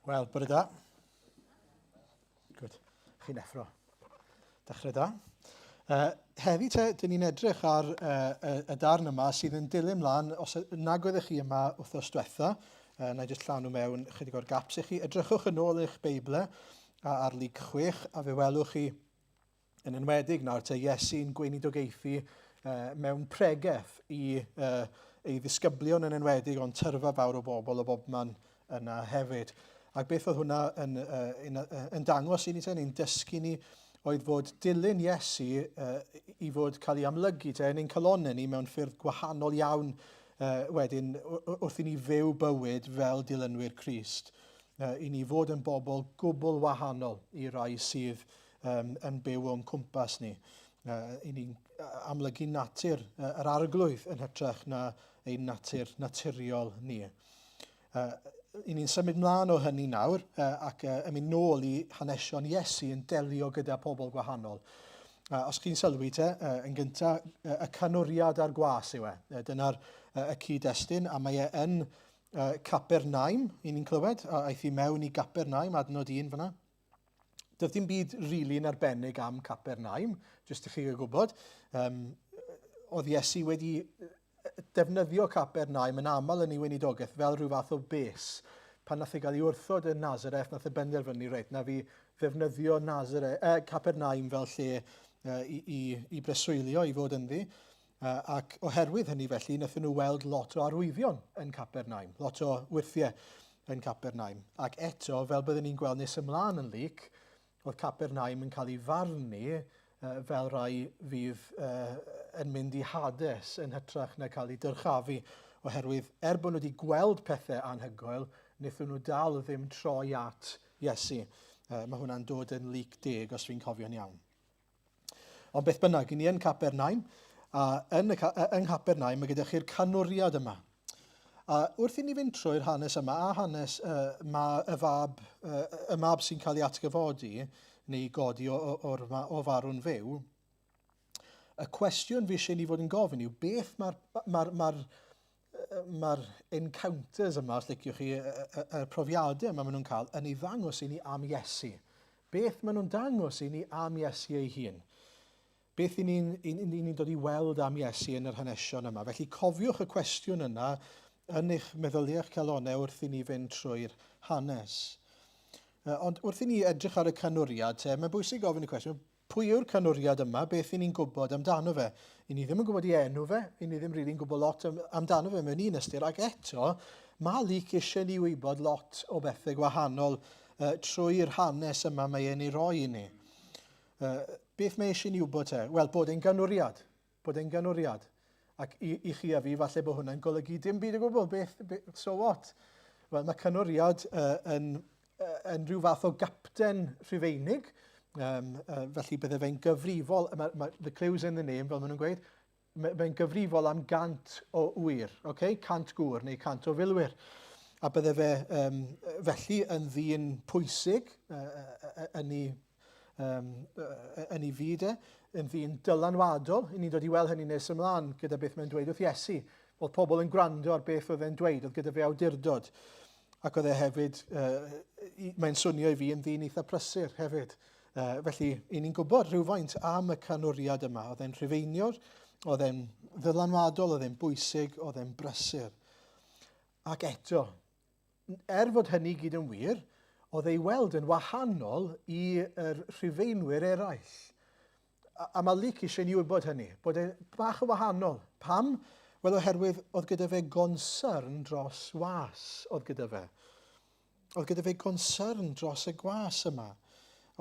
Wel, bore da. Good. Chi'n effro. Dechrau da. Heddi te, dyn ni'n edrych ar y darn yma sydd yn dilyn mlaen, os nag oeddech chi yma wythnos diwetha, na i jyst llawn nhw mewn chydig o'r gaps i chi. Edrychwch yn ôl eich Beible ar lyg 6 a fe welwch chi yn enwedig nawr te Iesu'n gweinidogaethu mewn pregaeth ei ddisgyblion yn enwedig ond tyrfa fawr o bobl o bobman yna hefyd. Ac beth oedd hwnna yn dangos i ni te, ni'n dysgu ni oedd fod dilyn Iesu i fod cael ei amlygu te yn ein calonau ni mewn ffyrdd gwahanol iawn wedyn wrth i ni fyw bywyd fel dilynwyr Crist. I ni fod yn bobl gwbl wahanol i rai sydd yn byw o'n cwmpas ni. I ni'n amlygu natur yr arglwydd yn hytrach na ein natur naturiol ni. I ni'n symud mlaen o hynny nawr ac yn mynd nôl i hanesion Iesu yn delio gyda pobl gwahanol. Os chi'n sylwi te, yn gyntaf, y canwriad ar gwas yw e. Dyna'r y cyd-destun, a mae e yn Capernaum, i ni'n clywed, a aeth i mewn i Capernaum, adnod 1 fyna. Doedd dim byd rili yn arbennig am Capernaum, jyst i chi gwybod. Oedd Iesu wedi defnyddio Capernaum yn aml yn ei weinidogaeth fel rhyw fath o bes. Pan nath ei gael ei wrthod yn Nazareth, nath ei benderfynu reit, na fi ddefnyddio Capernaum fel lle i breswylio, i fod ynddi. Ac oherwydd hynny felly, nathon nhw weld lot o arwyddion yn Capernaum, lot o wyrthiau yn Capernaum. Ac eto, fel byddwn ni'n gweld nes ymlaen yn lyc, oedd Capernaum yn cael ei farnu fel rai fydd yn mynd i Hades yn hytrach na cael ei dyrchafu oherwydd bod nhw wedi gweld pethau anhygoel, wnaethon nhw dal ddim troi at Iesu. Mae hwnna'n dod yn lyc 10 os fi'n cofio'n iawn. Ond beth bynnag, i ni yn Capernaum, a yn Capernaum mae gyda chi'r canwriad yma. A wrth i ni fynd trwy'r hanes yma, a hanes y mab sy'n cael ei atgyfodi, neu godi o farw'n fyw, y cwestiwn fi eisiau ni fod yn gofyn yw beth mae'r encounters yma, os liciwch chi, y profiadau yma maen nhw'n cael, yn ei ddangos i ni am Iesu. Beth maen nhw'n dangos i ni am Iesu ei hun? Beth i ni'n dod i weld am Iesu yn yr hanesion yma? Felly cofiwch y cwestiwn yna yn eich meddyliau'ch calonau wrth i ni fynd trwy'r hanes. Ond wrth i ni edrych ar y canwriad, mae'n bwysig gofyn y cwestiwn, pwy yw'r canwriad yma, beth i ni'n gwybod amdano fe? I ni ddim yn gwybod ei enw fe, i ni ddim rili'n gwybod lot amdano fe mewn un ystyr, ac eto, mae lyc eisiau ni wybod lot o bethau gwahanol trwy'r hanes yma mae e'n ei roi i ni. Beth mae eisiau ni wybod te? Wel, bod e'n ganwriad. Ac i chi a fi, falle bod hwnna'n golygu dim byd o gwbl, so what? Wel, mae canwriad yn rhyw fath o gapten Rhufeinig, felly bydde fe'n gyfrifol, the clue's in the name, fel maen nhw'n gweud, mae'n gyfrifol am 100 o wyr, 100 gŵr neu 100 o filwyr. A bydde fe felly yn ddyn pwysig yn ei fyd yn ddyn dylanwadol. I ni'n dod i weld hynny nes ymlaen gyda beth mae'n dweud wrth Iesu. Oedd pobl yn gwrando ar beth oedd e'n dweud, oedd gyda fe awdurdod. Ac oedd e hefyd, mae'n swnio i fi yn ddyn eitha prysur hefyd. Felly, i ni'n gwybod rhywfaint am y canwriad yma. Oedd e'n rhufeiniwr, oedd e'n ddylanwadol, oedd e'n bwysig, oedd e'n brysur. Ac eto, fod hynny gyd yn wir, oedd ei weld yn wahanol i'r rhufeinwyr eraill. A mae lyc eisiau ni wybod hynny, bod e'n bach o wahanol. Pam? Wel, oherwydd oedd gyda fe gonsern dros was oedd gyda fe. Oedd gyda fe gonsern dros y gwas yma.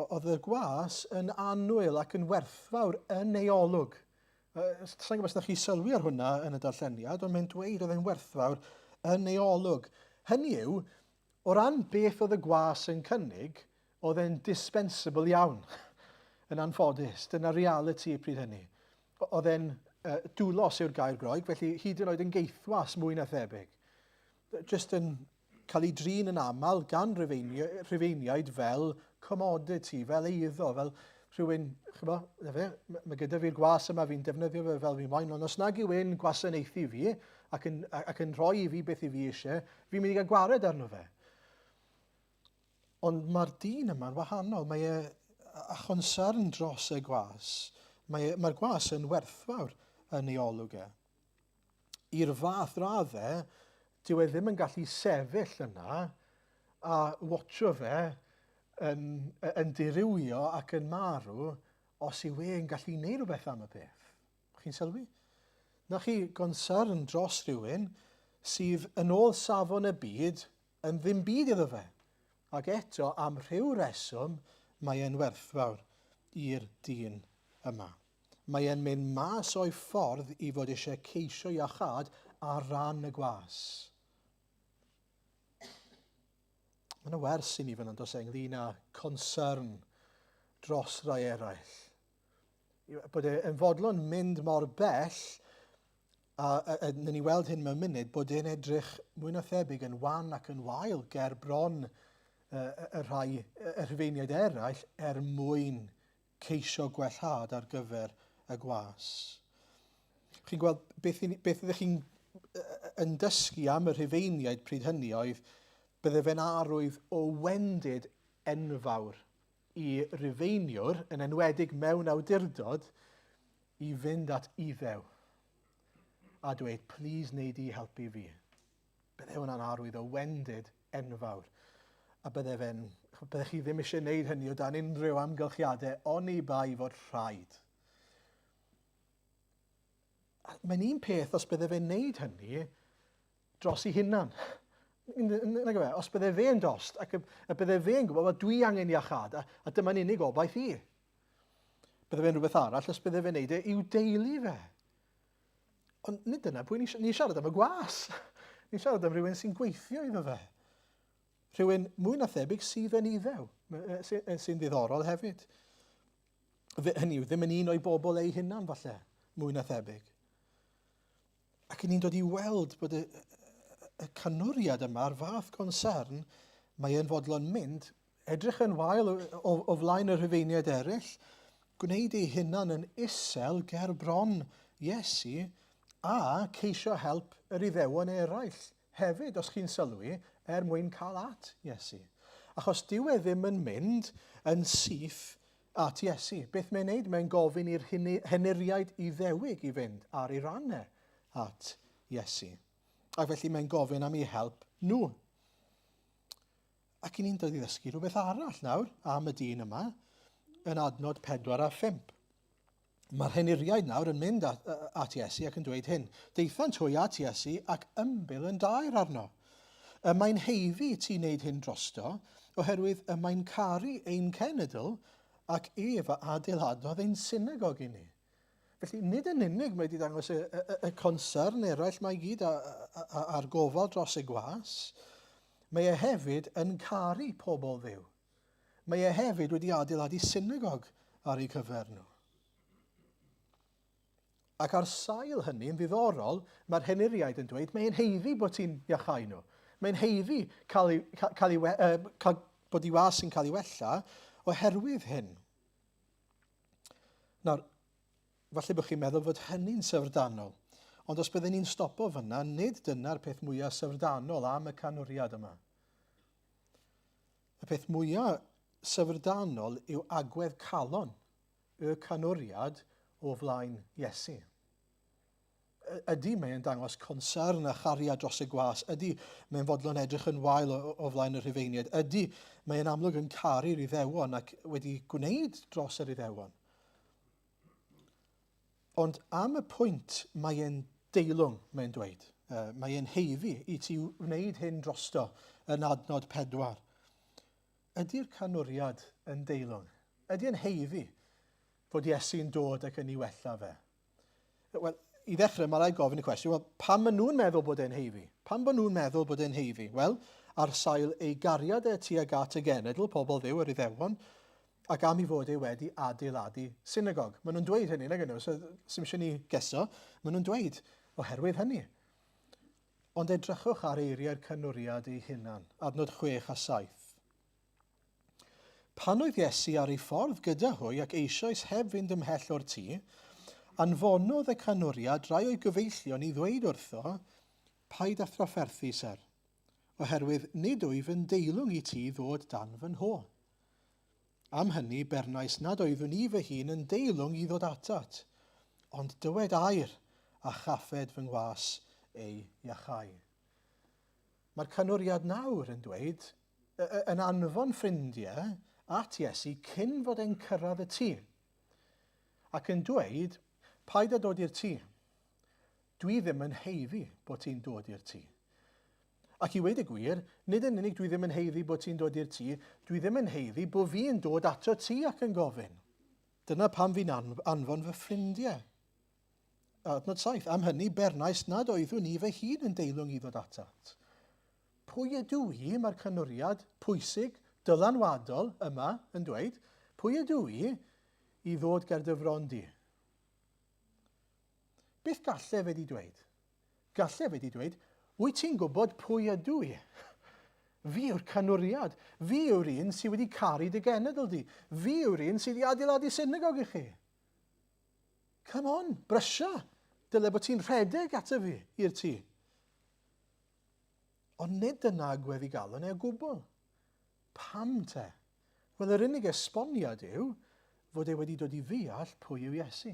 Oedd y gwas yn annwyl ac yn werthfawr yn ei olwg. Sa'n gwybod os ydych chi sylwi ar hwnna yn y darlleniad, ond mae'n dweud oedd e'n werthfawr yn ei olwg. Hynny yw, o ran beth oedd y gwas yn cynnig, oedd e'n dispensable iawn yn anffodus. Dyna reality pryd hynny. Oedd e'n dwlos yw'r gair Groeg, felly hyd yn oed yn geithwas mwy na thebyg. Jyst yn cael ei drin yn aml gan rhufeiniaid fel commodity, fel eiddo, fel rhywun, mae gyda fi'r gwas yma, fi'n defnyddio fe fel fi moyn, ond os nag yw ein gwasanaethu fi ac yn rhoi i fi beth i fi eisiau, fi'n mynd i gael gwared arno fe. Ond mae'r dyn yma'n wahanol. Mae a chonsern dros y gwas. Mae'r gwas yn werthfawr yn ei olwg e. I'r fath raddau, dyw e ddim yn gallu sefyll yna a watcho fe yn dirywio ac yn marw os yw e'n gallu gwneud rhywbeth am y peth. Chi'n sylwi? Na chi gonsern dros rhywun sydd yn ôl safon y byd yn ddim byd iddo fe. Ac eto, am rhyw reswm, mae e'n werthfawr i'r dyn yma. Mae e'n mynd mas o'i ffordd i fod eisiau ceisio iachad ar ran y gwas. Mae yna wers i ni fan yna, ynglyn â concern dros rai eraill. Bod e'n fodlon mynd mor bell, a ni weld hyn mewn munud, bod e'n edrych mwy na thebyg yn wan ac yn wael ger bron y rhufeiniaid eraill mwyn ceisio gwellhad ar gyfer y gwas. Chi'n gweld beth ydych chi'n yn dysgu am y rhufeiniaid pryd hynny oedd bydde fe'n arwydd o wendid enfawr i rhufeiniwr, yn enwedig mewn awdurdod, i fynd at iddew a dweud, please wneud i helpu fi. Bydde hwnna'n arwydd o wendid enfawr. A byddech chi ddim eisiau gwneud hynny o dan unrhyw amgylchiadau, oni bai fod rhaid. Mae'n un peth os bydde fe'n wneud hynny dros ei hunan. Os bydde fe'n dost, ac y bydde fe'n gwybod bod dwi angen iachad, a dyma'n unig obaith i. Bydde fe'n rhywbeth arall os bydde fe'n wneud i'w deulu fe. Ond nid dyna pwy ni siarad am y gwas. Ni'n siarad am rhywun sy'n gweithio iddo fe. Rhywun mwy na thebyg sydd yn iddew, sy'n ddiddorol hefyd. Hynny yw, ddim yn un o'i bobl ei hunan falle, mwy na thebyg. Ac ni'n dod i weld bod y canwriad yma'r fath concern, mae e'n fodlon mynd, edrych yn wael o flaen y rhufeiniaid eraill, gwneud ei hunan yn isel ger bron Iesu, a ceisio help yr iddewon eraill. Hefyd, os chi'n sylwi, mwyn cael at Iesu. Achos dyw e ddim yn mynd yn syth at Iesu. Beth mae'n neud? Mae'n gofyn i'r henuriaid iddewig i fynd ar ei rannau at Iesu. Ac felly mae'n gofyn am ei help nhw. Ac ni'n dod i ddysgu rhywbeth arall nawr am y dyn yma yn adnod 4 a 5. Mae'r henuriaid nawr yn mynd at Iesu ac yn dweud hyn. Deithant hwy at Iesu ac ymbil yn dair arno. Mae'n heiddi ti wneud hyn drosto, oherwydd mae'n caru ein cenedl ac ef adeiladodd ein synagog i ni. Felly, nid yn unig mae wedi dangos y concern eraill mae gyd a'r gofal dros y gwas, mae e hefyd yn caru pobl ddiw. Mae e hefyd wedi adeiladu synagog ar ei cyfer nhw. Ac ar sail hynny, yn ddiddorol, mae'r henuriaid yn dweud, mae'n heiddi bod ti'n iachau nhw. Mae'n heiddi bod ei was yn cael ei wella oherwydd hyn. Nawr, falle bod chi'n meddwl fod hynny'n syfrdanol, ond os byddwn ni'n stopo fyna, nid dyna'r peth mwyaf syfrdanol am y canwriad yma. Y peth mwyaf syfrdanol yw agwedd calon y canwriad o flaen Iesu. Ydy mae'n dangos concern a chariad dros y gwas. Ydy mae'n fodlon edrych yn wael o flaen y rhufeiniaid. Ydy mae'n amlwg yn caru'r iddewon ac wedi gwneud dros yr iddewon. Ond am y pwynt mae'n deilwng, mae'n dweud. Mae'n heiddi i ti wneud hyn drosto yn adnod 4. Ydy'r canwriad yn deilwng? Ydy'n heiddi fod Iesu'n dod ac yn ei wella fe? Wel, i ddechrau, mae rhaid gofyn y cwestiwn, pam maen nhw'n meddwl bod e'n heiddi? Pam maen nhw'n meddwl bod e'n heiddi? Wel, ar sail ei gariad tuag at y genedl, pobl ddiw yr iddewon, ac am ei fod e wedi adeiladu synagog. Maen nhw'n dweud hynny, nag ydyn nhw, so sy'n eisiau ni geso, maen nhw'n dweud oherwydd hynny. Ond edrychwch ar eiriau'r canwriad ei hunan, adnod 6 a 7. Pan oedd Iesu ar ei ffordd gyda hwy ac eisoes heb fynd ymhell o'r tŷ, anfonodd y canwriad rai o'i gyfeillion i ddweud wrtho, paid a thrafferthu, ser. oherwydd nid wyf yn deilwng i ti ddod dan fy nho. Am hynny bernais nad oeddwn i fy hun yn deilwng i ddod atat, ond dywed air a chaffed fy ngwas ei iachau. Mae'r canwriad nawr yn dweud yn anfon ffrindiau at Iesu cyn fod e'n cyrraedd y tŷ. Ac yn dweud, paid â dod i'r tŷ. Dwi ddim yn heiddi bod ti'n dod i'r tŷ. Ac i weid y gwir, nid yn unig dwi ddim yn heiddi bod ti'n dod i'r tŷ, dwi ddim yn heiddi bod fi'n dod ato ti ac yn gofyn. Dyna pam fi'n anfon fy ffrindiau. Adnod 7, am hynny bernais nad oeddwn i fy hun yn deilwng i ddod atat. Pwy ydw i, mae'r canwriad pwysig, dylanwadol yma yn dweud, pwy ydw i ddod ger dy fron di? Beth gallai fe di dweud? Gallai fe di dweud, wyt ti'n gwybod pwy ydw i? Fi yw'r canwriad. Fi yw'r un sydd wedi caru dy genedl di. Fi yw'r un sydd wedi adeiladu synagog i chi. Come on, brysio. Dyle bod ti'n rhedeg ato fi i'r tŷ. Ond nid dyna agwedd i galon e o gwbl. Pam te? Wel, yr unig esboniad yw fod e wedi dod i ddeall pwy yw Iesu.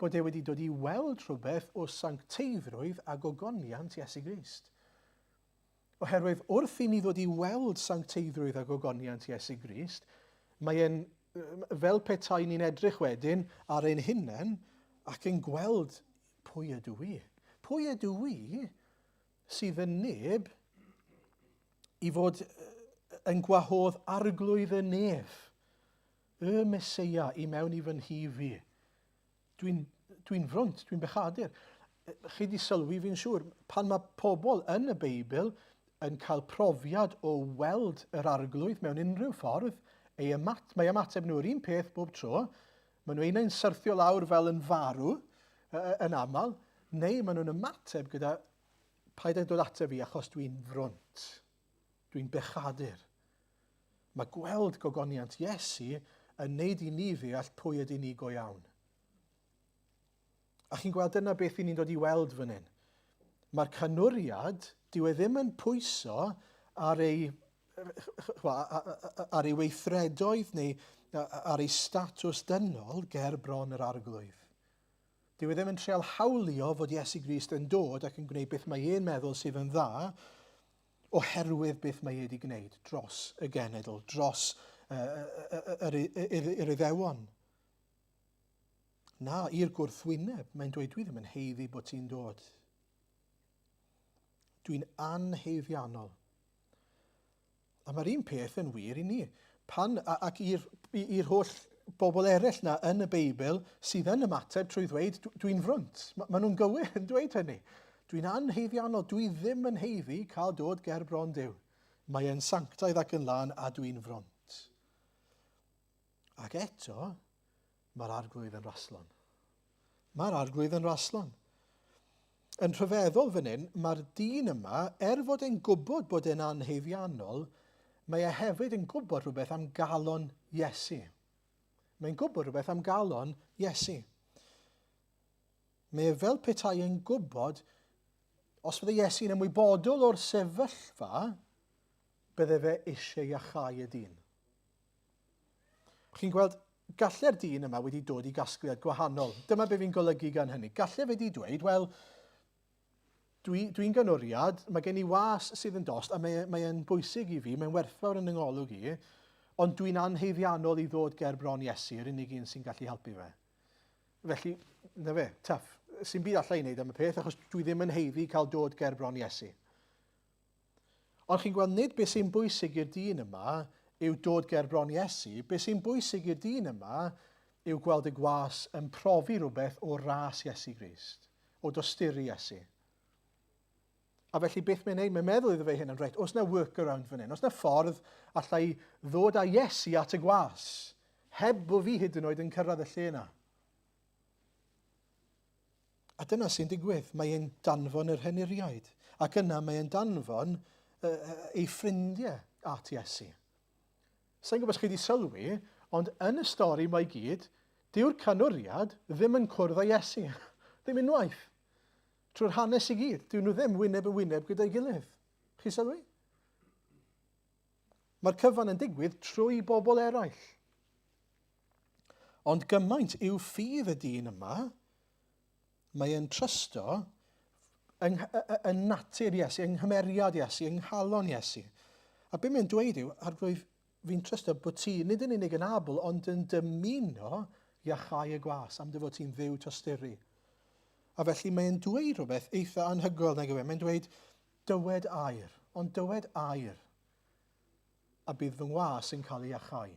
Bod e wedi dod i weld rhywbeth o sancteiddrwydd a gogoniant Iesu Grist. Oherwydd wrth i ni ddod i weld sancteiddrwydd a gogoniant Iesu Grist, mae e'n, fel petai ni'n edrych wedyn ar ein hunain ac yn gweld pwy ydw i. Pwy ydw i sydd yn neb i fod yn gwahodd arglwydd y nef, y Meseia i mewn i fy nhi fi. Dwi'n frwnt, dwi'n bechadur. Chi di sylwi fi'n siŵr, pan mae pobl yn y Beibl yn cael profiad o weld yr arglwydd mewn unrhyw ffordd, mae ymateb nhw'r un peth bob tro, maen nhw unau'n syrthio lawr fel yn farw yn aml, neu maen nhw'n ymateb gyda paid â dod ato fi achos dwi'n frwnt, dwi'n bechadur. Mae gweld gogoniant Iesu yn neud i ni ddeall pwy ydy ni go iawn. A chi'n gweld dyna beth i ni'n dod i weld fan hyn. Mae'r canwriad, dyw e ddim yn pwyso ar ei weithredoedd neu ar ei statws dynol ger bron yr arglwydd. Dyw e ddim yn treol hawlio fod Iesu Grist yn dod ac yn gwneud beth mae e'n meddwl sydd yn dda, oherwydd beth mae e wedi gwneud dros y genedl, dros yr Iddewon. Na, i'r gwrthwyneb, mae'n dweud, dwi ddim yn heiddi bod ti'n dod. Dwi'n anheiddiannol. A mae'r un peth yn wir i ni. Ac i'r holl bobl eraill na yn y Beibl sydd yn ymateb trwy ddweud, dwi'n frwnt. Maen nhw'n gywir yn dweud hynny. Dwi'n anheiddiannol, dwi ddim yn heiddi cael dod ger bron Duw. Mae e'n sanctaidd ac yn lan a dwi'n frwnt. Ac eto, mae'r arglwydd yn raslon. Mae'r arglwydd yn raslon. Yn rhyfeddol fan hyn, mae'r dyn yma, fod e'n gwybod bod e'n anheiddiannol, mae e hefyd yn gwybod rhywbeth am galon Iesu. Mae'n gwybod rhywbeth am galon Iesu. Mae e fel petai yn gwybod, os bydde Iesu'n ymwybodol o'r sefyllfa, bydde fe eisiau iachau y dyn. Chi'n gweld, gallai'r dyn yma wedi dod i gasgliad gwahanol. Dyma be fi'n golygu gan hynny. Gallai fe wedi dweud, wel, dwi'n ganwriad, mae gen i was sydd yn dost, a mae e'n bwysig i fi, mae'n werthfawr yn yngolwg i, ond dwi'n anheiddiannol i ddod ger bron Iesu, yr unig un sy'n gallu helpu fe. Felly, na fe, tuff. Sy'n byd allai wneud am y peth, achos dwi ddim yn heiddi cael dod ger bron Iesu. Ond chi'n gweld, nid beth sy'n bwysig i'r dyn yma yw dod ger bron Iesu, beth sy'n bwysig i'r dyn yma yw gweld y gwas yn profi rhywbeth o ras Iesu Grist, o dosturi Iesu. A felly beth mae'n neud, mae'n meddwl iddo fe hyn yn reit, oes na workaround fan hyn, oes na ffordd allai ddod â Iesu at y gwas, heb bod fi hyd yn oed yn cyrraedd y lle yna. A dyna sy'n digwydd, mae e'n danfon yr henuriaid, ac yna mae e'n danfon ei ffrindiau at Iesu. Sa'n gwybod os chi wedi sylwi, ond yn y stori mae gyd, dyw'r canwriad ddim yn cwrdd â Iesu. Ddim unwaith. Trwy'r hanes i gyd, dyw nhw ddim wyneb yn wyneb gyda'i gilydd. Chi sylwi? Mae'r cyfan yn digwydd trwy bobl eraill. Ond gymaint yw ffydd y dyn yma, mae e'n trysto yn natur Iesu, yng nghymeriad Iesu, yng nghalon Iesu. A be mae'n dweud yw, arglwydd, fi'n trysto bod ti nid yn unig yn abl, ond yn dymuno iachau y gwas am dy fod ti'n dduw tosturi. A felly mae'n dweud rhywbeth eitha anhygoel nag yw e. Mae'n dweud, dywed air, ond dywed air, a bydd fy ngwas yn cael ei iachau.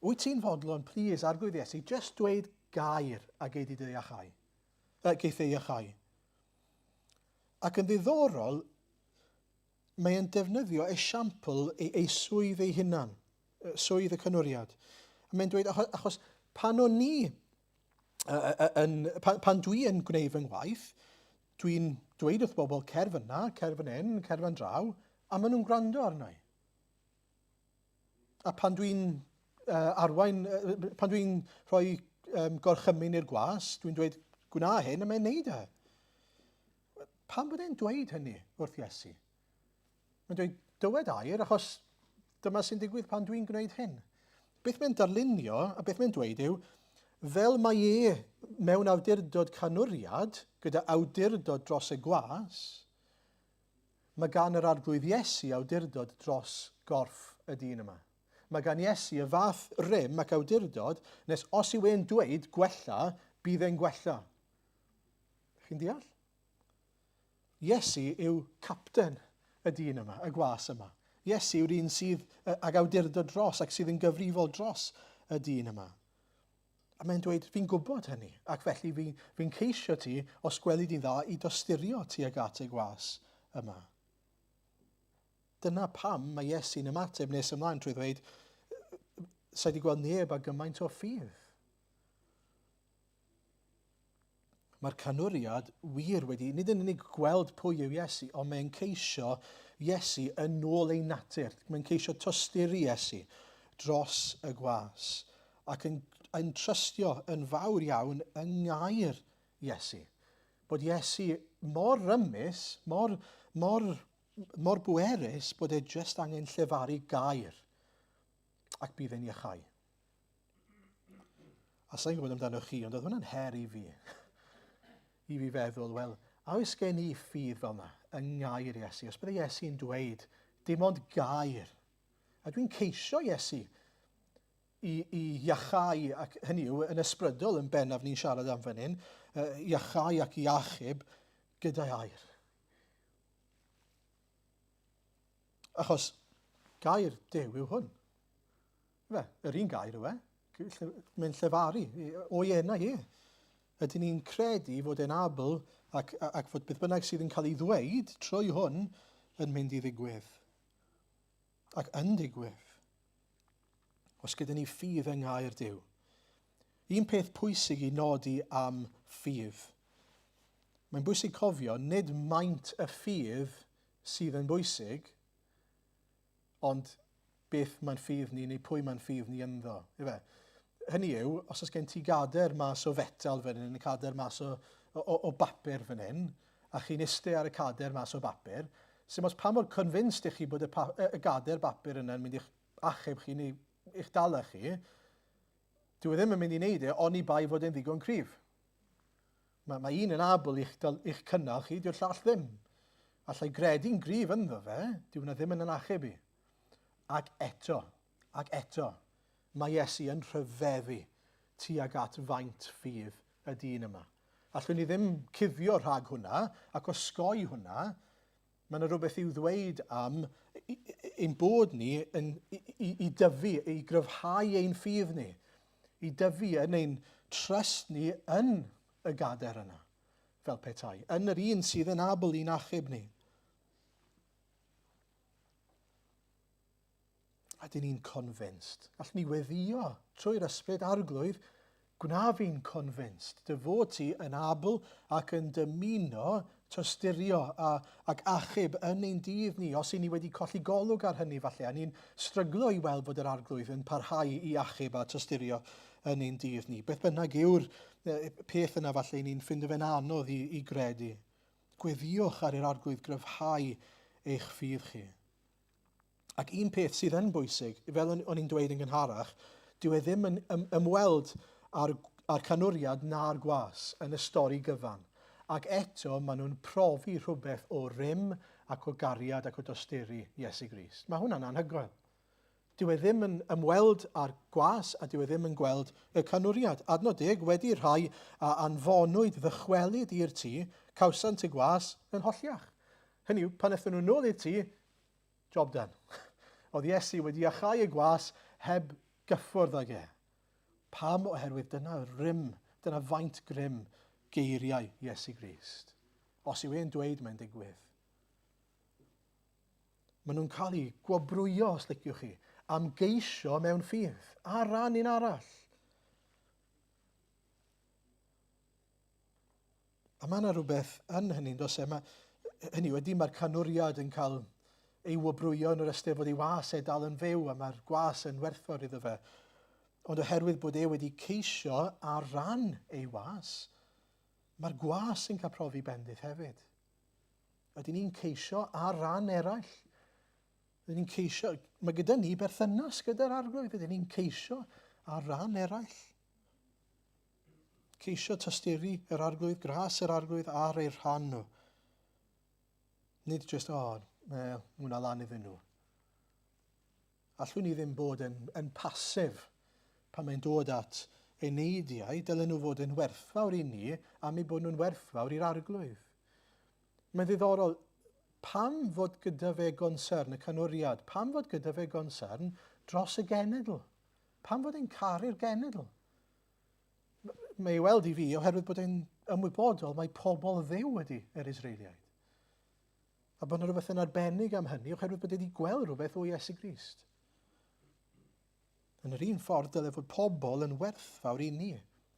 Wyt ti'n fodlon, please, arglwydd Iesu, just dweud gair a geid i dy iachau. Geith ei iachau. Ac yn ddiddorol, mae'n defnyddio esiampl ei swydd ei hunan, swydd y cynwriad. Mae'n dweud, achos pan o'n ni, pan dwi yn gwneud fy ngwaith, dwi'n dweud wrth bobl cerf yna, cerf yn un, cerf yn draw, a maen nhw'n gwrando arna i. A pan dwi'n arwain, pan dwi'n rhoi gorchymyn i'r gwas, dwi'n dweud gwna hyn a mae'n neud e. Pan bod e'n dweud hynny wrth Iesu? Mae'n dweud, dywed air, achos dyma sy'n digwydd pan dwi'n gwneud hyn. Beth mae'n darlunio, a beth mae'n dweud yw, fel mae e mewn awdurdod canwriad, gyda awdurdod dros y gwas, mae gan yr arglwydd Iesu awdurdod dros gorff y dyn yma. Mae gan Iesu y fath rym ac awdurdod, nes os yw e'n dweud gwella, bydd e'n gwella. Chi'n deall? Iesu yw capten y dyn yma, y gwas yma. Iesu yw'r un sydd ag awdurdod dros ac sydd yn gyfrifol dros y dyn yma. A mae'n dweud, fi'n gwybod hynny, ac felly fi'n ceisio ti, os gweli di'n dda, i dosturio ti ag at y gwas yma. Dyna pam mae Iesu'n ymateb nes ymlaen trwy ddweud, sa'i di gweld neb a gymaint o ffydd. Mae'r canwriad wir wedi, nid yn unig gweld pwy yw Iesu, ond mae'n ceisio Iesu yn ôl ei natur. Mae'n ceisio tosturi Iesu dros y gwas. Ac yn trystio yn fawr iawn yng ngair Iesu. Bod Iesu mor rymus, mor bwerus, bod e jyst angen llefaru gair ac bydd e'n iachau. A sa'n gwybod amdano chi, ond oedd hwnna'n her i fi. I fi feddwl, wel, a oes gen i ffydd fel yna, yng ngair Iesu. Os bydde Iesu'n dweud, dim ond gair. A dwi'n ceisio Iesu i iachau, ac hynny yw, yn ysbrydol yn bennaf ni'n siarad am fan hyn, iachau ac i achub gyda'i air. Achos gair Duw yw hwn. Yr un gair yw e. Mae'n llefaru, o'i enau e. Ydyn ni'n credu fod e'n abl ac fod beth bynnag sydd yn cael ei ddweud trwy hwn yn mynd i ddigwydd. Ac yn digwydd. Os gyda ni ffydd yng ngair Duw. Un peth pwysig i nodi am ffydd. Mae'n bwysig cofio nid maint y ffydd sydd yn bwysig, ond beth mae'n ffydd ni neu pwy mae'n ffydd ni ynddo. Hynny yw, os oes gen ti gader mas o fetal fan hyn, cader mas o bapur fan hyn, a chi'n iste ar y cader mas o bapur, sy'n os pa mor convinced ych chi bod y gader bapur yna'n mynd i'ch achub chi neu i'ch dala chi, dwi ddim yn mynd i wneud oni bai fod e'n ddigon cryf. Mae un yn abl i'ch cynnal chi, dyw'r llall ddim. Allai gredu'n gryf ynddo fe, dyw hwnna ddim yn achub i. Ac eto, mae Iesu yn rhyfeddu tuag at faint ffydd y dyn yma. Allwn ni ddim cuddio rhag hwnna ac osgoi hwnna. Mae yna rhywbeth i'w ddweud am ein bod ni i dyfu, i gryfhau ein ffydd ni. I dyfu yn ein trust ni yn y gader yna, fel petai. Yn yr un sydd yn abl i'n achub ni. A dyn ni'n convinced. Allwn ni weddio trwy'r ysbryd arglwydd, gwna fi'n convinced. Dy fod ti yn abl ac yn dymuno tosturio ac achub yn ein dydd ni. Os i ni wedi colli golwg ar hynny falle, a ni'n stryglo i weld bod yr arglwydd yn parhau i achub a tosturio yn ein dydd ni. Beth bynnag yw'r peth yna falle ni'n ffindo fe'n anodd i gredu. Gweddiwch ar yr arglwydd gryfhau eich ffydd chi. Ac un peth sydd yn bwysig, fel o'n i'n dweud yn gynharach, dyw e ddim yn ymweld â'r canwriad na'r gwas yn y stori gyfan. Ac eto, maen nhw'n profi rhywbeth o rym ac o gariad ac o dosturi Iesu Grist. Mae hwnna'n anhygoel. Dyw e ddim yn ymweld â'r gwas a dyw e ddim yn gweld y canwriad. Adnod 10, wedi rhai a anfonwyd ddychwelyd i'r tŷ, cawsant y gwas yn holliach. Hynny yw, pan ethon nhw nôl i'r tŷ, job done. Oedd Iesu wedi achau y gwas heb gyffwrdd ag e. Pam oherwydd dyna rym, dyna faint grym geiriau Iesu Grist. Os yw e'n dweud mae'n digwydd. Maen nhw'n cael eu gwobrwyo, os liciwch chi, am geisio mewn ffydd, a ran un arall. A mae yna rhywbeth yn hynny, dos e, hynny wedi mae'r canwriad yn cael ei wobrwyo yn yr ystyr fod ei was e dal yn fyw a mae'r gwas yn werthfawr iddo fe. Ond oherwydd bod e wedi ceisio ar ran ei was, mae'r gwas yn cael profi bendith hefyd. Ydyn ni'n ceisio ar ran eraill. Ydyn ni'n ceisio, mae gyda ni berthynas gyda'r arglwydd, ydyn ni'n ceisio ar ran eraill. Ceisio tysturi yr arglwydd, gras yr arglwydd ar ei rhan nhw. Nid jyst, hwnna lan iddyn nhw. Allwn ni ddim bod yn pasif pan mae'n dod at ei neidiau, dylen nhw fod yn werthfawr i ni am ei bod nhw'n werthfawr i'r arglwydd. Mae'n ddiddorol, pam fod gyda fe gonsern y canwriad? Pam fod gyda fe gonsern dros y genedl? Pam fod e'n caru'r genedl? Mae ei weld i fi oherwydd bod e'n ymwybodol mae pobl ddew ydy yr Israeliaid. A bod yna rhywbeth yn arbennig am hynny oherwydd bod wedi gweld rhywbeth o Iesu Grist. Yn yr un ffordd dylai fod pobl yn werthfawr i ni,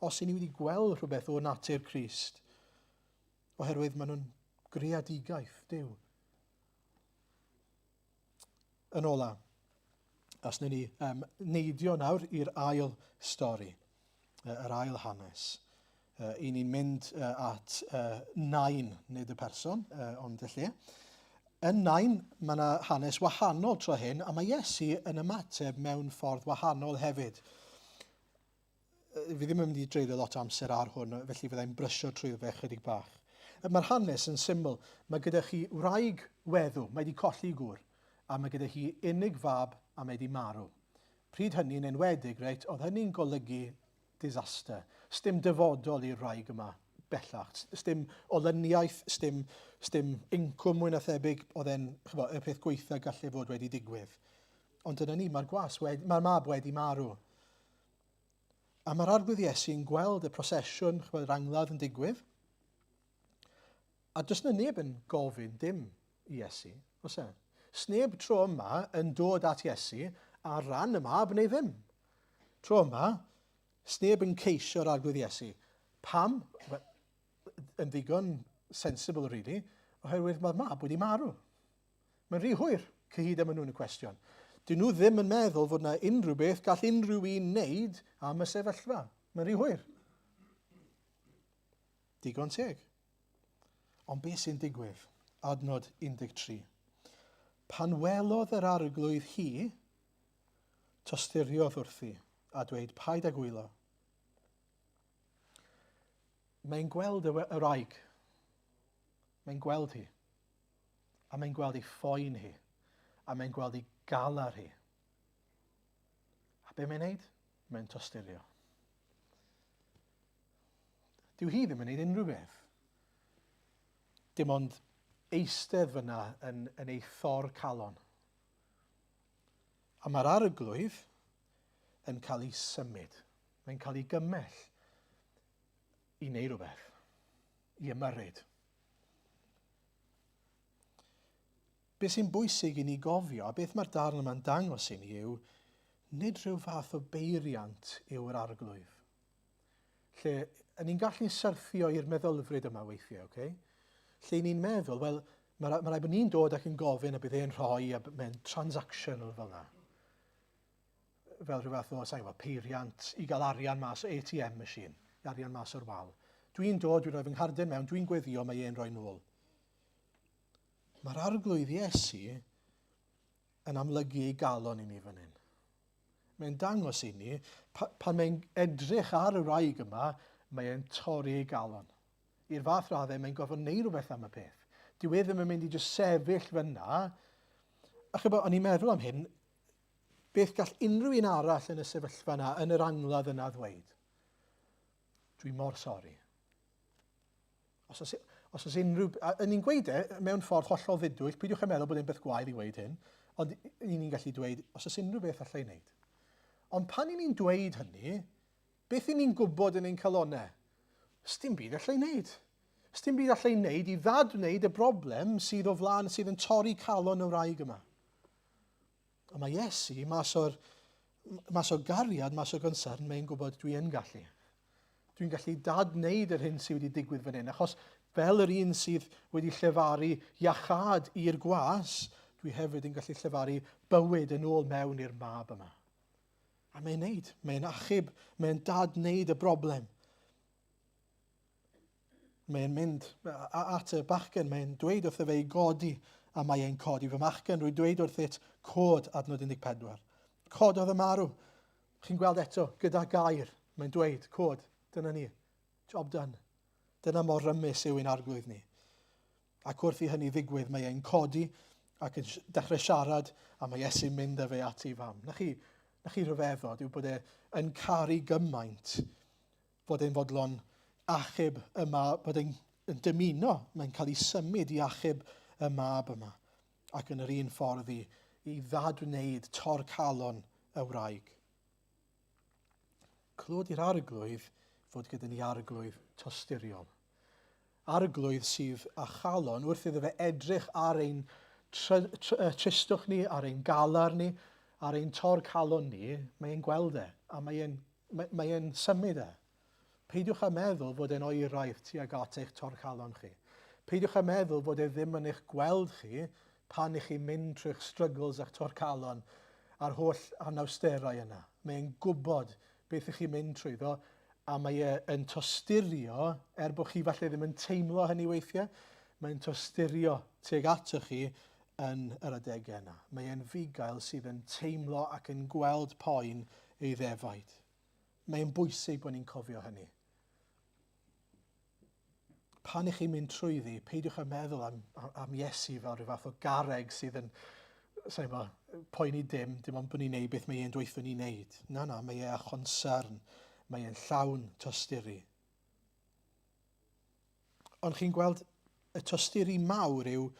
os i ni wedi gweld rhywbeth o natur Crist, oherwydd maen nhw'n greadigaeth Duw. Yn ola, os wnawn ni neidio nawr i'r ail stori, yr ail hanes. I ni'n mynd at Nain, nid y person, ond y lle. Yn Nain, mae yna hanes wahanol tro hyn, a mae Iesu yn ymateb mewn ffordd wahanol hefyd. Fi ddim yn mynd i dreulio lot o amser ar hwn, felly fyddai'n brysio trwy fe chydig bach. Mae'r hanes yn syml. Mae gyda chi wraig weddw, mae wedi colli gŵr, a mae gyda chi unig fab a mae wedi marw. Pryd hynny'n enwedig, reit, oedd hynny'n golygu disaster. Sdim dyfodol i'r wraig yma bellach. Sdim olyniaeth, sdim incwm mwy na thebyg, oedd e'n y peth gweitha gallu fod wedi digwydd. Ond dyna ni, mae'r mab wedi marw. A mae'r arglwydd Iesu'n gweld y prosesiwn, yr angladd yn digwydd. A does na neb yn gofyn dim i Iesu, os e? Sneb tro yma yn dod at Iesu ar ran y mab neu ddim. Tro yma, sneb yn ceisio'r arglwydd Iesu. Pam? Yn ddigon sensible, really, oherwydd mae'r mab wedi marw. Mae'n rhy hwyr cyhyd am nhw'n y cwestiwn. Dyn nhw ddim yn meddwl fod yna unrhyw beth gall unrhyw un wneud am y sefyllfa. Mae'n rhy hwyr. Digon teg. Ond beth sy'n digwydd? Adnod 13. Pan welodd yr arglwydd hi, tosturiodd wrthi a dweud, paid ag wylo. Mae'n gweld y wraig. Mae'n gweld hi. A mae'n gweld ei phoen hi. A mae'n gweld ei galar hi. A be mae'n neud? Mae'n tosturio. Dyw hi ddim yn neud unrhyw beth. Dim ond eistedd fyna yn ei thor calon. A mae'r arglwydd yn cael ei symud. Mae'n cael ei gymell i wneud rhywbeth, i ymyrryd. Beth sy'n bwysig i ni gofio, a beth mae'r darn yma'n dangos i ni yw, nid rhyw fath o beiriant yw'r arglwydd. Lle, ni'n gallu syrthio i'r meddylfryd yma weithiau, okay? Lle ni'n meddwl, wel, mae rhaid bod ni'n dod ac yn gofyn a bydd e'n rhoi a mae'n transactional fel yna. Fel rhyw fath o, peiriant i gael arian mas o ATM machine. Arian mas o'r wal. Dwi'n dod, dwi'n rhoi fy ngharden mewn, dwi'n gweddio, mae e'n rhoi nôl. Mae'r arglwydd Iesu yn amlygu ei galon i ni fan hyn. Mae'n dangos i ni, pan mae'n edrych ar y wraig yma, mae'n torri ei galon. I'r fath raddau, mae'n gorfod neud rhywbeth am y peth. Dyw e ddim yn mynd i just sefyll fyna. A chybo, o'n i'n meddwl am hyn, beth gall unrhyw un arall yn y sefyllfa yna, yn yr angladd yna ddweud? Dwi mor sori. Os oes unrhyw... A ni'n gweud mewn ffordd hollol ddidwyll, peidiwch yn meddwl bod e'n beth gwael i weid hyn, ond ni'n gallu dweud, os oes unrhyw beth allai wneud. Ond pan ni'n dweud hynny, beth i ni'n gwybod yn ein calonau? Sdim byd allai wneud. Sdim byd allai wneud i ddadwneud y broblem sydd o flaen, sydd yn torri calon y wraig yma. A mae Iesu, mas o'r gariad, mas o'r gonsern, mae'n gwybod dwi yn gallu. Dwi'n gallu dadwneud yr hyn sydd wedi digwydd fan hyn, achos fel yr un sydd wedi llefaru iachad i'r gwas, dwi hefyd yn gallu llefaru bywyd yn ôl mewn i'r mab yma. A mae'n neud, mae'n achub, mae'n dadwneud y broblem. Mae'n mynd at y bachgen, mae'n dweud wrtho fe i godi, a mae e'n codi fy machgen. Rwy'n dweud wrth it cod adnod 14. Cododd y marw. Chi'n gweld eto, gyda gair, mae'n dweud, cod, dyna ni, job done. Dyna mor rymus yw ein arglwydd ni. Ac wrth i hynny ddigwydd, mae e'n codi ac yn dechrau siarad, a mae Iesu'n mynd â fe at ei fam. Na chi ryfeddod yw bod e'n caru gymaint fod e'n fodlon achub yma, bod e'n dymuno, mae'n cael ei symud i achub y mab yma. Ac yn yr un ffordd i ddadwneud torcalon y wraig. Clod i'r arglwydd fod gyda ni arglwydd tosturiol. Arglwydd sydd â chalon wrth iddo fe edrych ar ein tristwch ni, ar ein galar ni, ar ein torcalon ni, mae'n gweld e, a mae'n symud e. Peidiwch â meddwl fod e'n oeraidd tuag at eich torcalon chi. Peidiwch â meddwl fod e ddim yn eich gweld chi pan ych chi'n mynd trwy'ch struggles a'ch torcalon a'r holl anawsterau yna. Mae'n gwybod beth ych chi'n mynd trwyddo, a mae e'n tosturio, bod chi falle ddim yn teimlo hynny weithiau, mae'n tosturio tuag atoch chi yn yr adegau yna. Mae'n fugail sydd yn teimlo ac yn gweld poen ei ddefaid. Mae'n bwysig bod ni'n cofio hynny. Pan ych chi'n mynd trwyddi, peidiwch â meddwl am Iesu fel rhyw fath o garreg sydd yn poeni dim ond bod ni'n neud beth mae e'n dweithio ni'n neud. Na, mae e â chonsern, mae e'n llawn tosturi. Ond chi'n gweld, y tosturi mawr yw,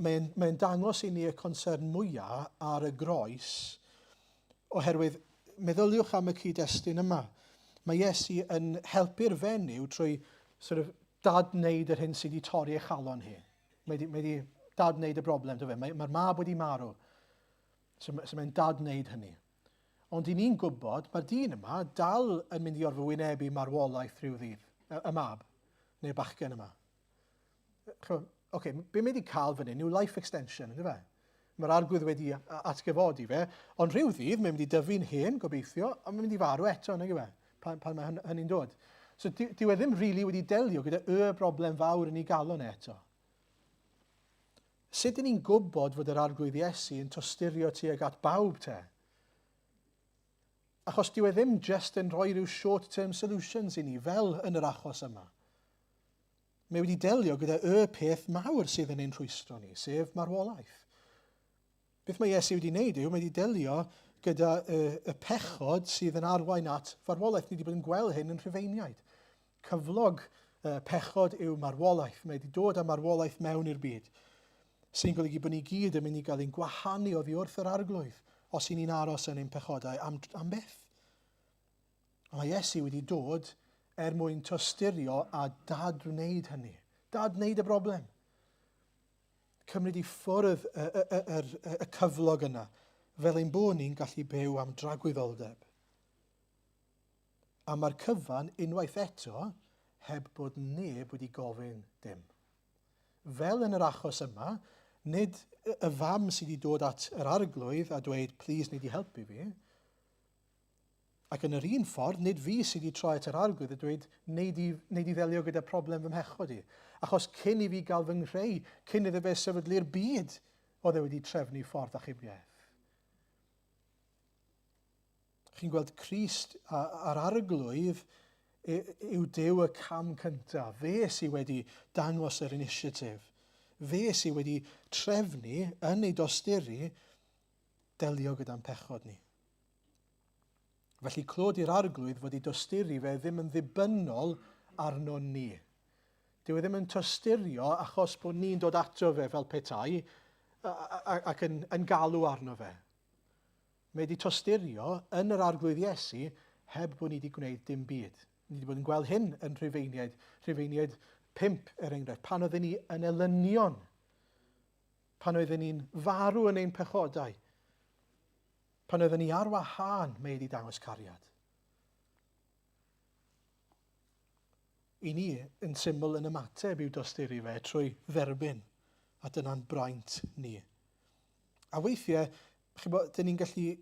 mae'n dangos i ni y concern mwyaf ar y groes, oherwydd meddyliwch am y cyd-destun yma. Mae Iesu yn helpu'r fenyw trwy dadwneud yr hyn sydd wedi torri ei chalon hi. Mae wedi dadwneud y broblem. Mae'r mab wedi marw. So mae'n dadwneud hynny. Ond i ni'n gwybod, mae'r dyn yma dal yn mynd i orfod wynebu marwolaeth rhyw ddydd. Y mab, neu'r bachgen yma. Be mae wedi cael fan hyn yw life extension, ynddo fe? Mae'r arglwydd wedi atgyfodi fe, ond rhyw ddydd mae'n mynd i dyfu'n hen, gobeithio, a mae'n mynd i farw eto, nag yw e? Pan mae hynny'n dod. So dyw e ddim rili wedi delio gyda y broblem fawr yn ei galon eto. Sut ni'n gwybod fod yr arglwydd Iesu yn tosturio tuag at bawb te? Achos dyw e ddim just yn rhoi rhyw short-term solutions i ni, fel yn yr achos yma. Mae wedi delio gyda y peth mawr sydd yn ein rhwystro ni, sef marwolaeth. Beth mae Iesu wedi wneud yw, mae wedi delio gyda y pechod sydd yn arwain at farwolaeth. Ni wedi bod yn gweld hyn yn Rhufeiniaid. Cyflog pechod yw marwolaeth. Mae wedi dod â marwolaeth mewn i'r byd. Sy'n golygu bod ni gyd yn mynd i gael ein gwahanu oddi wrth yr arglwydd os i ni'n aros yn ein pechodau am beth. Mae Iesu wedi dod mwyn tosturio a dadwneud hynny. Dadwneud y broblem. Cymryd i ffwrdd y cyflog yna, fel ein bod ni'n gallu byw am dragwyddoldeb. A mae'r cyfan unwaith eto, heb bod neb wedi gofyn dim. Fel yn yr achos yma, nid y fam sydd wedi dod at yr arglwydd a dweud, please, nid i helpu fi. Ac yn yr un ffordd, nid fi sydd wedi troi at yr arglwydd a dweud, neud i ddelio gyda problem fy mhechod i. Achos cyn i fi gael fy nghreu, cyn iddo fe sefydlu'r byd, oedd e wedi trefnu ffordd achubiaeth. Chi'n gweld Crist a'r arglwydd yw Duw y cam cyntaf. Fe sydd wedi dangos yr initiatif. Fe sydd wedi trefnu yn ei dosturi delio gyda'n pechod ni. Felly clod i'r arglwydd fod ei dosturi fe ddim yn ddibynnol arno ni. Dyw e ddim yn tosturio achos bod ni'n dod ato fe fel petai ac yn galw arno fe. Mae wedi tosturio yn yr arglwydd Iesu heb bod ni wedi gwneud dim byd. Ni wedi bod yn gweld hyn yn Rhufeiniaid 5 enghraifft, pan oedden ni yn elynion, pan oedden ni'n farw yn ein pechodau, pan oedden ni ar wahân, mae wedi dangos cariad. I ni, yn syml yn ymateb i'w dosturi fe trwy dderbyn, a dyna'n braint ni. A weithiau, dyn ni'n gallu,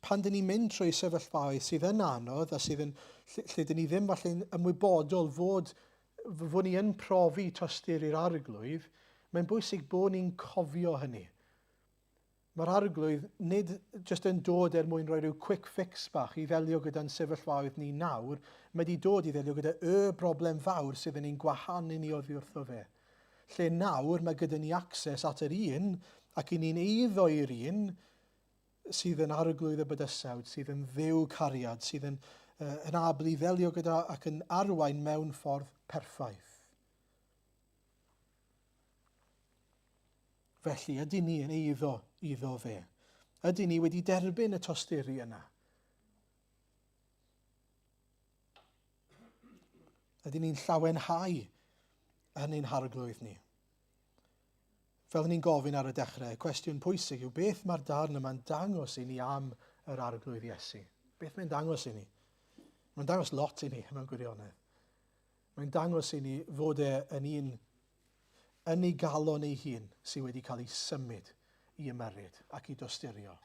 pan dyn ni'n mynd trwy sefyllfaoedd sydd yn anodd a sydd yn, lle dyn ni ddim falle'n ymwybodol fod ni yn profi tostu'r arglwydd, mae'n bwysig bod ni'n cofio hynny. Mae'r arglwydd nid jyst yn dod mwyn rhoi rhyw quick fix bach i ddelio gyda'n sefyllfaoedd ni nawr, mae wedi dod i ddelio gyda broblem fawr sydd yn ein gwahanu ni oddi wrtho fe. Lle nawr mae gyda ni access at yr un ac i ni'n eiddo i'r un sydd yn arglwydd y bydysawd, sydd yn dduw cariad, sydd yn ablu ddelio gyda ac yn arwain mewn ffordd perffaith. Felly, ydyn ni yn eiddo fe? Ydyn ni wedi derbyn y tosturi yna? Ydyn ni'n llawenhau yn ein harglwydd ni? Fel ni'n gofyn ar y dechrau, cwestiwn pwysig yw beth mae'r darn yma'n dangos i ni am yr arglwydd Iesu? Beth mae'n dangos i ni? Mae'n dangos lot i ni mewn gwirionedd. Mae'n dangos i ni fod yn un yn ei galon ei hun sydd wedi cael ei symud i ymyrryd ac i dosturio.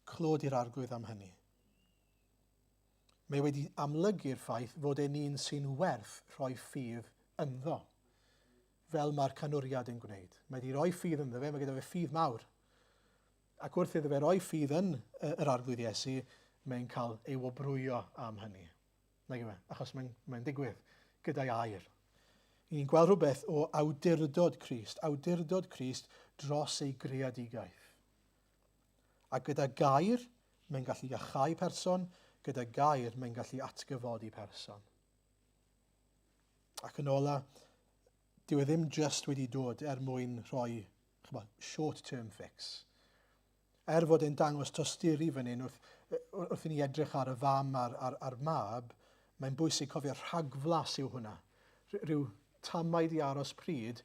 Clod i'r arglwydd am hynny. Mae wedi amlygu'r ffaith fod e'n un sy'n werth rhoi ffydd ynddo, fel mae'r canwriad yn gwneud. Mae wedi rhoi ffydd ynddo fe, mae gyda fe ffydd mawr. Ac wrth iddo fe rhoi ffydd yn yr arglwydd Iesu, mae'n cael ei wobrwyo am hynny. Achos mae'n digwydd gyda'i air. I ni'n gweld rhywbeth o awdurdod Crist dros ei greadigaeth. A gyda gair, mae'n gallu iachau person, gyda gair, mae'n gallu atgyfodi person. Ac yn ola, dyw e ddim just wedi dod mwyn rhoi short-term fix. Fod e'n dangos tosturi fan hyn, wrth i ni edrych ar y fam a'r mab, mae'n bwysig cofio rhagflas yw hwnna. Rhyw tamau di aros pryd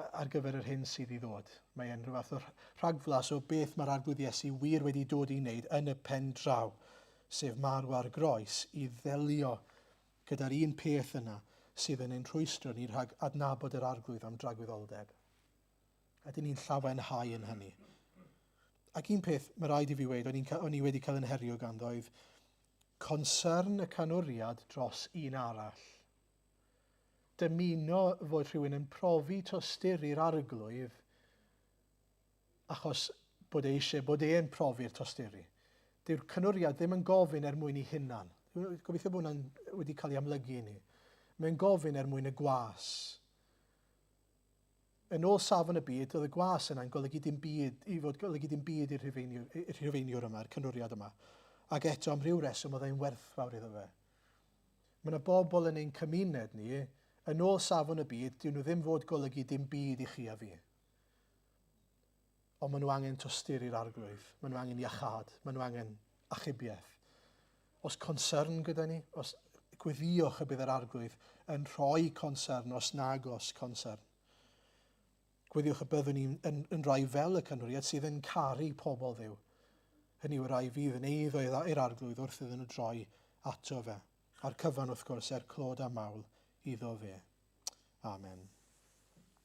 ar gyfer yr hyn sydd i ddod. Mae'n rhyw fath o rhagflas o beth mae'r arglwydd Iesu wir wedi dod i wneud yn y pen draw, sef marw ar groes, i ddelio gyda'r un peth yna sydd yn ein rhwystro ni rhag adnabod yr arglwydd am dragwyddoldeb. Ydyn ni'n llawenhau yn hynny. Ac un peth mae rhaid i fi weid, o'n i wedi cael yn herio ganddo oedd concern y canwriad dros un arall. Dymuno fod rhywun yn profi tostu'r arglwydd achos bod e'n profi'r tosturi. Dyw'r canwriad ddim yn gofyn mwyn ei hunan. Gobeithio bod hwnna'n wedi cael ei amlygu i ni. Mae'n gofyn mwyn y gwas. Yn ôl safon y byd, oedd y gwas yna'n golygu dim byd i'r Rhufeiniwr yma, yr canwriad yma. Ac eto am ryw reswm oedd e'n werthfawr iddo fe. Mae yna bobl yn ein cymuned ni, yn ôl safon y byd, dyn nhw ddim fod golygu dim byd i chi a fi. Ond maen nhw angen tostu'r arglwydd, maen nhw angen iachad, maen nhw angen achubiaeth. Os concern gyda ni, os gweddiwch y bydd yr arglwydd yn rhoi concern os nag os concern. Gweddiwch y byddwn ni yn rhai fel y canwriad sydd yn caru pobl ddiw. Hynny yw rai fydd yn eiddo i'r arglwydd wrth iddyn nhw droi ato fe. A'r cyfan wrth gwrs clod a mawl iddo fe. Amen.